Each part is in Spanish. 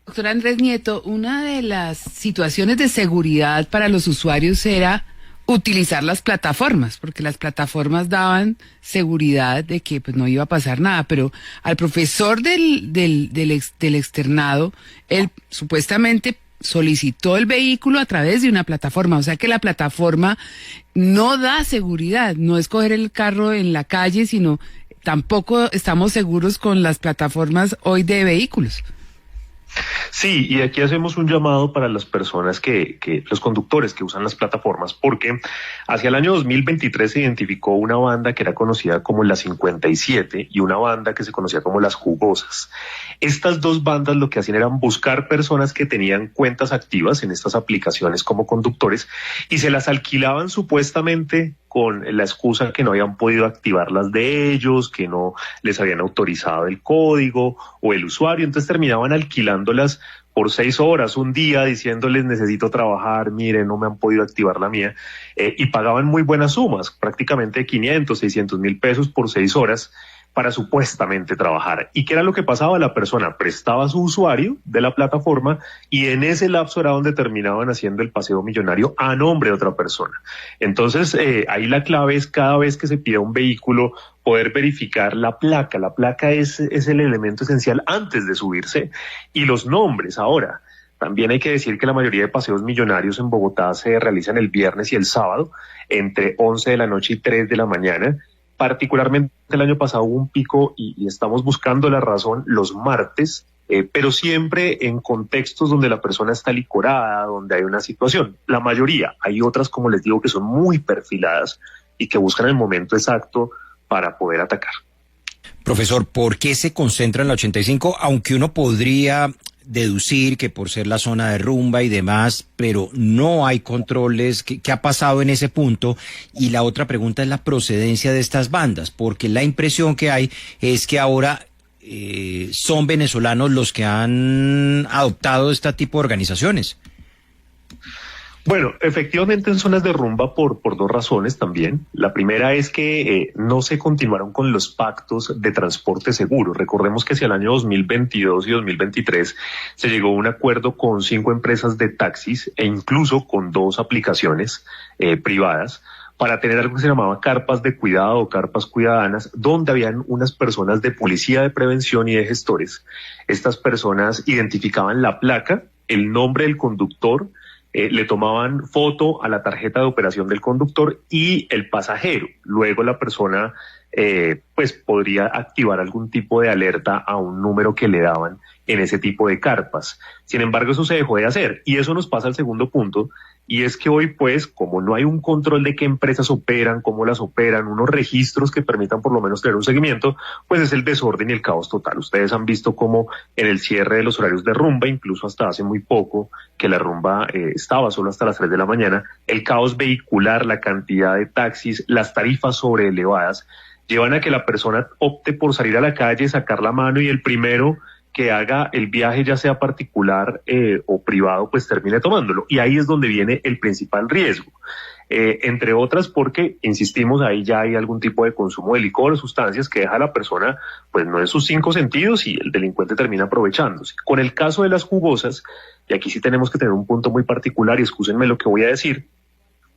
Doctor Andrés Nieto, una de las situaciones de seguridad para los usuarios era utilizar las plataformas, porque las plataformas daban seguridad de que pues no iba a pasar nada, pero al profesor del externado, él supuestamente solicitó el vehículo a través de una plataforma, o sea que la plataforma no da seguridad, no es coger el carro en la calle, sino tampoco estamos seguros con las plataformas hoy de vehículos. Sí, y aquí hacemos un llamado para las personas los conductores que usan las plataformas, porque hacia el año 2023 se identificó una banda que era conocida como la 57 y una banda que se conocía como las Jugosas. Estas dos bandas lo que hacían eran buscar personas que tenían cuentas activas en estas aplicaciones como conductores y se las alquilaban supuestamente con la excusa que no habían podido activarlas de ellos, que no les habían autorizado el código o el usuario, entonces terminaban alquilándolas por 6 horas, un día, diciéndoles necesito trabajar, miren, no me han podido activar la mía, y pagaban muy buenas sumas, prácticamente 500, 600 mil pesos por 6 horas, para supuestamente trabajar. ¿Y qué era lo que pasaba? La persona prestaba su usuario de la plataforma y en ese lapso era donde terminaban haciendo el paseo millonario a nombre de otra persona. Entonces, ahí la clave es cada vez que se pida un vehículo poder verificar la placa. La placa es el elemento esencial antes de subirse y los nombres. Ahora, también hay que decir que la mayoría de paseos millonarios en Bogotá se realizan el viernes y el sábado entre 11 de la noche y 3 de la mañana. Particularmente el año pasado hubo un pico y estamos buscando la razón los martes, pero siempre en contextos donde la persona está licorada, donde hay una situación. La mayoría, hay otras, como les digo, que son muy perfiladas y que buscan el momento exacto para poder atacar. Profesor, ¿por qué se concentra en la 85? Aunque uno podría deducir que por ser la zona de rumba y demás, pero no hay controles. ¿Qué ha pasado en ese punto? Y la otra pregunta es la procedencia de estas bandas, porque la impresión que hay es que ahora son venezolanos los que han adoptado este tipo de organizaciones. Bueno, efectivamente en zonas de rumba por dos razones también. La primera es que no se continuaron con los pactos de transporte seguro. Recordemos que hacia el año 2022 y 2023 se llegó a un acuerdo con 5 empresas de taxis e incluso con 2 aplicaciones privadas para tener algo que se llamaba carpas de cuidado o carpas cuidadanas, donde habían unas personas de policía de prevención y de gestores. Estas personas identificaban la placa, el nombre del conductor, le tomaban foto a la tarjeta de operación del conductor y el pasajero. Luego la persona pues podría activar algún tipo de alerta a un número que le daban en ese tipo de carpas. Sin embargo, eso se dejó de hacer y eso nos pasa al segundo punto, y es que hoy pues como no hay un control de qué empresas operan, cómo las operan, unos registros que permitan por lo menos tener un seguimiento, pues es el desorden y el caos total. Ustedes han visto cómo en el cierre de los horarios de rumba, incluso hasta hace muy poco que la rumba estaba solo hasta las 3 de la mañana, el caos vehicular, la cantidad de taxis, las tarifas sobreelevadas, llevan a que la persona opte por salir a la calle, sacar la mano y el primero que haga el viaje, ya sea particular o privado, pues termine tomándolo. Y ahí es donde viene el principal riesgo. Entre otras porque, insistimos, ahí ya hay algún tipo de consumo de licor o sustancias que deja a la persona, pues no en sus 5 sentidos y el delincuente termina aprovechándose. Con el caso de las jugosas, y aquí sí tenemos que tener un punto muy particular y excúsenme lo que voy a decir,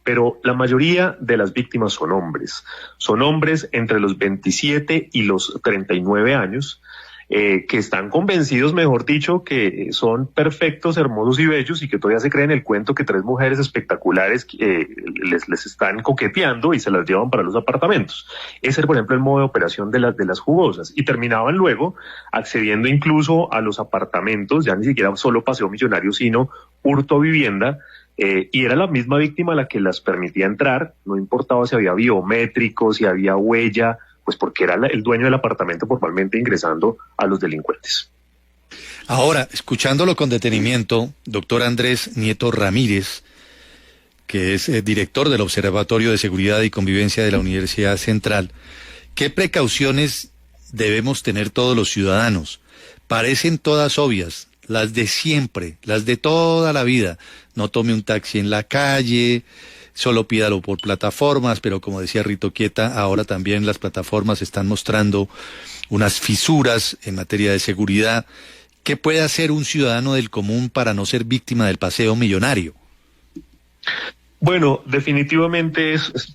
pero la mayoría de las víctimas son hombres entre los 27 y los 39 años, que están convencidos, mejor dicho, que son perfectos, hermosos y bellos y que todavía se creen el cuento que 3 mujeres espectaculares les están coqueteando y se las llevan para los apartamentos. Ese era, por ejemplo, el modo de operación de las jugosas y terminaban luego accediendo incluso a los apartamentos, ya ni siquiera solo paseo millonario, sino hurto a vivienda. Y era la misma víctima la que las permitía entrar, no importaba si había biométricos, si había huella, pues porque era el dueño del apartamento formalmente ingresando a los delincuentes. Ahora, escuchándolo con detenimiento, doctor Andrés Nieto Ramírez, que es director del Observatorio de Seguridad y Convivencia de la Universidad Central, ¿qué precauciones debemos tener todos los ciudadanos? Parecen todas obvias, las de siempre, las de toda la vida. No tome un taxi en la calle, solo pídalo por plataformas, pero como decía Rito Quieta, ahora también las plataformas están mostrando unas fisuras en materia de seguridad. ¿Qué puede hacer un ciudadano del común para no ser víctima del paseo millonario? Bueno, definitivamente es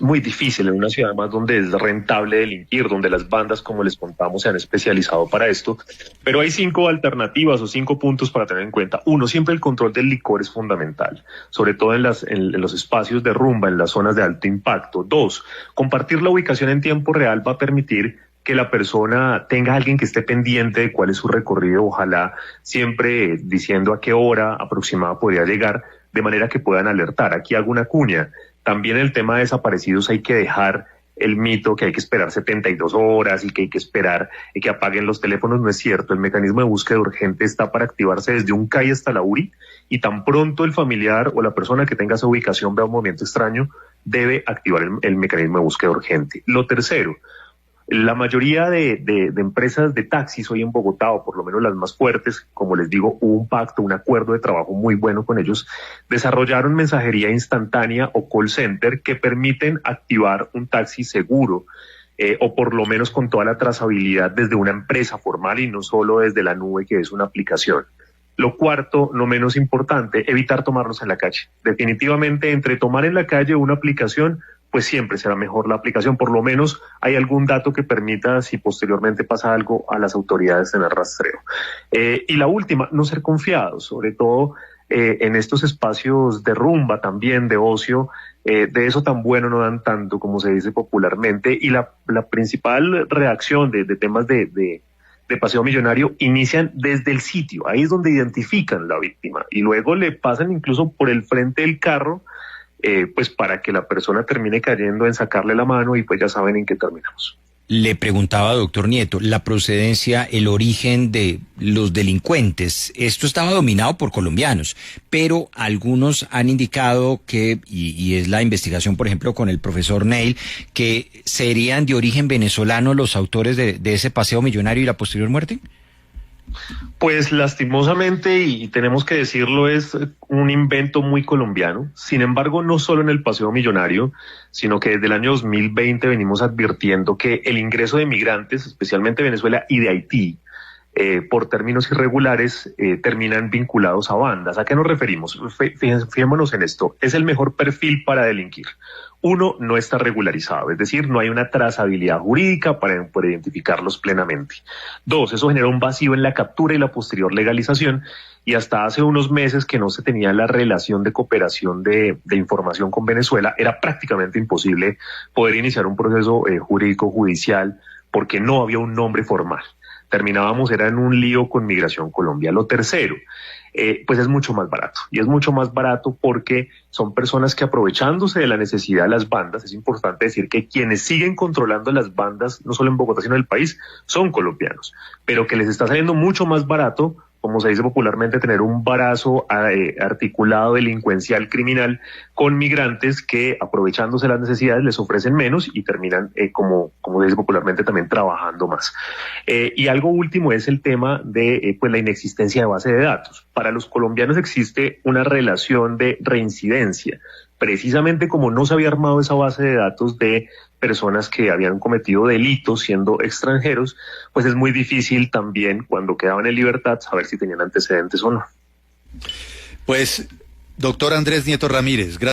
muy difícil en una ciudad más donde es rentable delinquir, donde las bandas, como les contamos, se han especializado para esto. Pero hay 5 alternativas o 5 puntos para tener en cuenta. Uno, siempre el control del licor es fundamental, sobre todo en los espacios de rumba, en las zonas de alto impacto. 2, compartir la ubicación en tiempo real va a permitir que la persona tenga a alguien que esté pendiente de cuál es su recorrido, ojalá siempre diciendo a qué hora aproximada podría llegar, de manera que puedan alertar. Aquí hago una cuña. También el tema de desaparecidos hay que dejar el mito que hay que esperar 72 horas y que hay que esperar que apaguen los teléfonos. No es cierto. El mecanismo de búsqueda urgente está para activarse desde un CAI hasta la URI, y tan pronto el familiar o la persona que tenga esa ubicación vea un movimiento extraño, debe activar el mecanismo de búsqueda urgente. Lo tercero, la mayoría de empresas de taxis hoy en Bogotá, o por lo menos las más fuertes, como les digo, hubo un pacto, un acuerdo de trabajo muy bueno con ellos, desarrollaron mensajería instantánea o call center que permiten activar un taxi seguro, o por lo menos con toda la trazabilidad desde una empresa formal y no solo desde la nube, que es una aplicación. Lo cuarto, no menos importante, evitar tomarlos en la calle. Definitivamente, entre tomar en la calle una aplicación, pues siempre será mejor la aplicación. Por lo menos hay algún dato que permita, si posteriormente pasa algo, a las autoridades tener rastreo. Y la última, no ser confiados, sobre todo en estos espacios de rumba también, de ocio. De eso tan bueno no dan tanto, como se dice popularmente. Y la principal reacción de temas de paseo millonario inician desde el sitio. Ahí es donde identifican la víctima y luego le pasan incluso por el frente del carro, pues para que la persona termine cayendo en sacarle la mano, y pues ya saben en qué terminamos. Le preguntaba, doctor Nieto, la procedencia, el origen de los delincuentes. Esto estaba dominado por colombianos, pero algunos han indicado que, y es la investigación, por ejemplo, con el profesor Neil, que serían de origen venezolano los autores de ese paseo millonario y la posterior muerte. Pues lastimosamente, y tenemos que decirlo, es un invento muy colombiano. Sin embargo, no solo en el paseo millonario, sino que desde el año 2020 venimos advirtiendo que el ingreso de migrantes, especialmente de Venezuela y de Haití, por términos irregulares, terminan vinculados a bandas. ¿A qué nos referimos? Fijémonos en esto. Es el mejor perfil para delinquir. Uno, no está regularizado, es decir, no hay una trazabilidad jurídica para poder identificarlos plenamente. 2, eso genera un vacío en la captura y la posterior legalización, y hasta hace unos meses que no se tenía la relación de cooperación de información con Venezuela, era prácticamente imposible poder iniciar un proceso jurídico judicial porque no había un nombre formal. Terminábamos, era en un lío con Migración Colombia. Lo tercero, pues es mucho más barato, y es mucho más barato porque son personas que, aprovechándose de la necesidad de las bandas, es importante decir que quienes siguen controlando las bandas, no solo en Bogotá sino en el país, son colombianos, pero que les está saliendo mucho más barato, como se dice popularmente, tener un brazo articulado delincuencial criminal con migrantes que, aprovechándose las necesidades, les ofrecen menos y terminan, como se dice popularmente, también trabajando más. Y algo último es el tema de pues la inexistencia de base de datos. Para los colombianos existe una relación de reincidencia. Precisamente como no se había armado esa base de datos de personas que habían cometido delitos siendo extranjeros, pues es muy difícil también, cuando quedaban en libertad, saber si tenían antecedentes o no. Pues, doctor Andrés Nieto Ramírez, gracias.